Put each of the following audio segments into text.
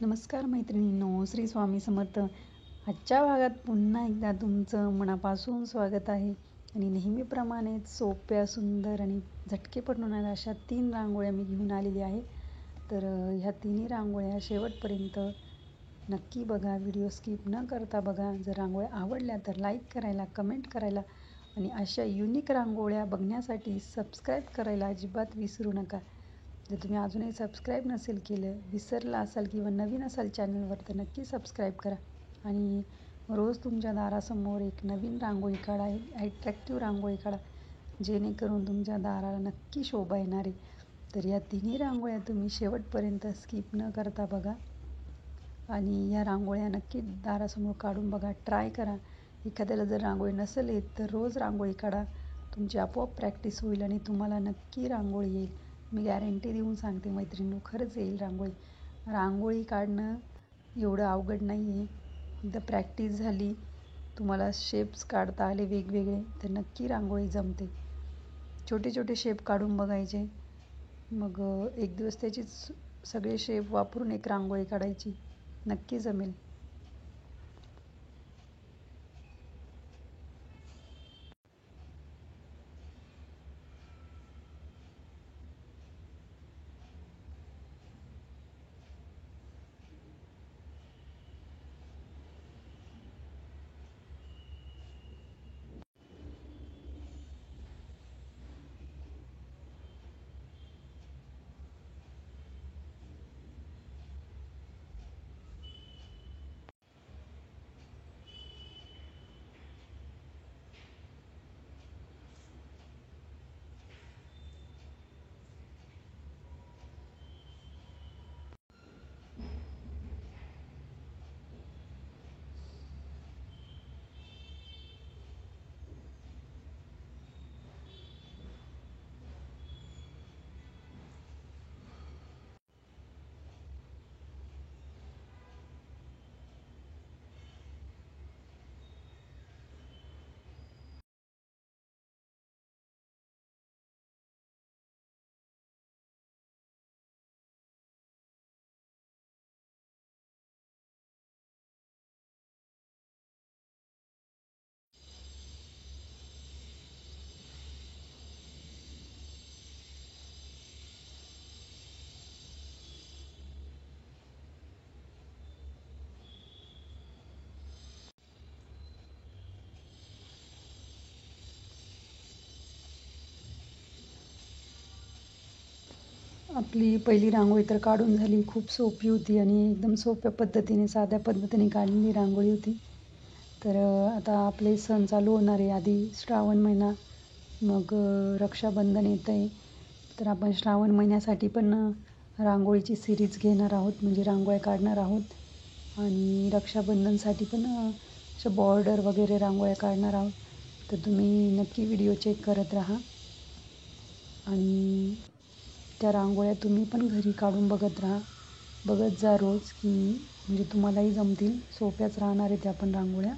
नमस्कार मैत्रिणींनो, श्री स्वामी समर्थ. आजच्या भागात पुन्हा एकदा तुमचं मनापासून स्वागत आहे आणि नेहमीप्रमाणेच सोप्या, सुंदर आणि झटके पडणाऱ्या अशा 3 रांगोळ्या मी घेऊन आलेली आहे. तर ह्या तिन्ही रांगोळ्या शेवटपर्यंत नक्की बघा, व्हिडिओ स्किप न करता बघा. जर रांगोळ्या आवडल्या तर लाईक करायला, कमेंट करायला आणि अशा युनिक रांगोळ्या बघण्यासाठी सबस्क्राईब करायला अजिबात विसरू नका. जर तुम्ही अजूनही सबस्क्राईब नसेल केलं, विसरला असाल किंवा नवीन असाल चॅनलवर तर नक्की सबस्क्राईब करा आणि रोज तुमच्या दारासमोर एक नवीन रांगोळी काढा, एक ॲट्रॅक्टिव्ह रांगोळी काढा, जेणेकरून तुमच्या दाराला नक्की शोभा येणार आहे. तर या तिन्ही रांगोळ्या तुम्ही शेवटपर्यंत स्किप न करता बघा आणि या रांगोळ्या नक्की दारासमोर काढून बघा, ट्राय करा. एखाद्याला जर रांगोळी नसेल येत तर रोज रांगोळी काढा, तुमची आपोआप प्रॅक्टिस होईल आणि तुम्हाला नक्की रांगोळी येईल. मी गॅरंटी देऊन सांगते मैत्रिणींनो, खरंच येईल रांगोळी. रांगोळी काढणं एवढं अवघड नाही आहे. एकदा प्रॅक्टिस झाली, तुम्हाला शेप्स काढता आले वेगवेगळे तर नक्की रांगोळी जमते. छोटे छोटे शेप काढून बघायचे, मग एक दिवस त्याचीच सगळे शेप वापरून एक रांगोळी काढायची, नक्की जमेल. आपली पहिली रांगोळी तर काढून झाली. खूप सोपी होती आणि एकदम सोप्या पद्धतीने, साध्या पद्धतीने काढलेली रांगोळी होती. तर आता आपले सण चालू होणार आहे. आधी श्रावण महिना, मग रक्षाबंधन येतं आहे. तर आपण श्रावण महिन्यासाठी पण रांगोळीची सिरीज घेणार आहोत, म्हणजे रांगोळ्या काढणार आहोत. आणि रक्षाबंधनसाठी पण अशा बॉर्डर वगैरे रांगोळ्या काढणार आहोत. तर तुम्ही नक्की व्हिडिओ चेक करत राहा आणि त्या रांगोळ्या तुम्ही पण घरी काढून बघत राहा. बघत जा रोज, की म्हणजे तुम्हालाही जमतील. सोप्याच राहणार आहेत त्या पण रांगोळ्या.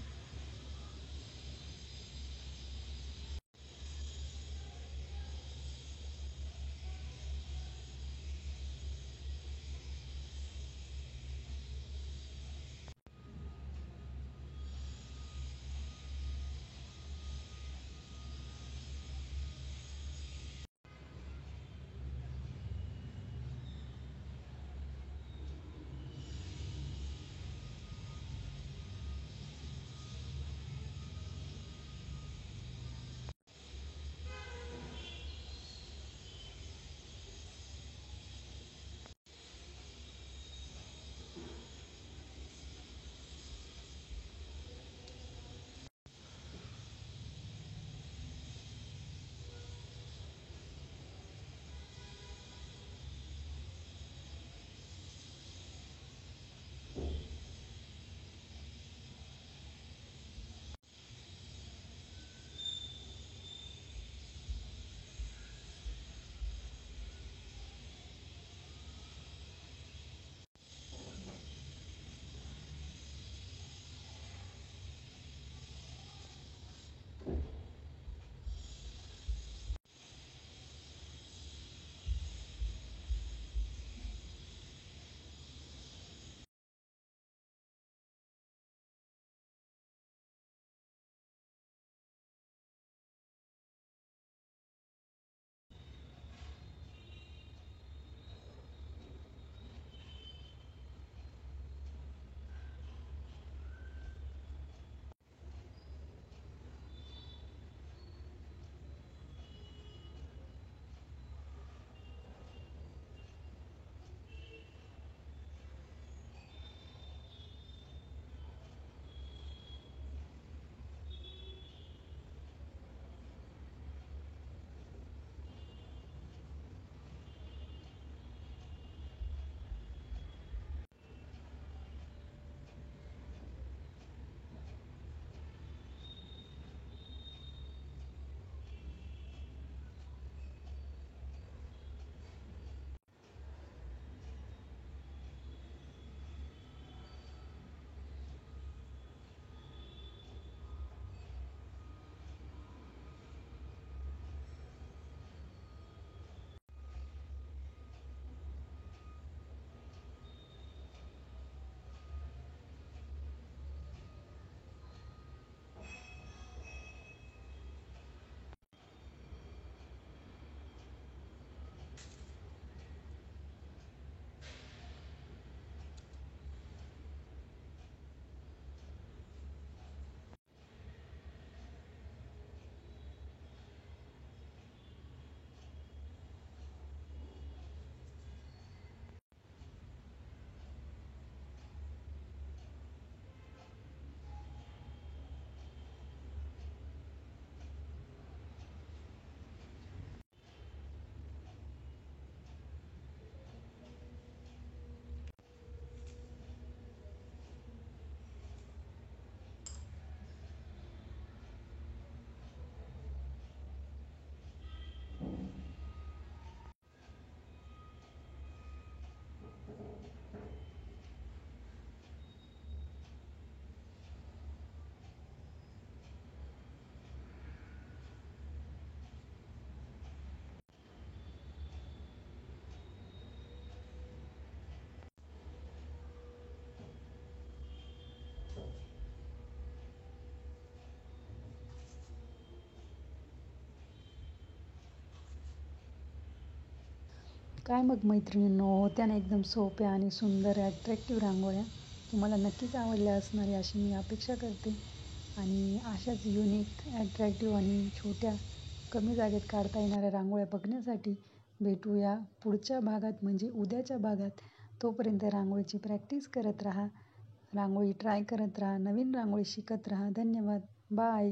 काय मग मैत्रिणींनो, होत्या ना एकदम सोप्या आणि सुंदर ॲट्रॅक्टिव्ह रांगोळ्या. तुम्हाला नक्कीच आवडल्या असणार आहे अशी मी अपेक्षा करते. आणि अशाच युनिक, ॲट्रॅक्टिव्ह आणि छोट्या कमी जागेत काढता येणाऱ्या रांगोळ्या बघण्यासाठी भेटूया पुढच्या भागात म्हणजे उद्याच्या भागात. तोपर्यंत रांगोळीची प्रॅक्टिस करत राहा, रांगोळी ट्राय करत राहा, नवीन रांगोळी शिकत राहा. धन्यवाद. बाय.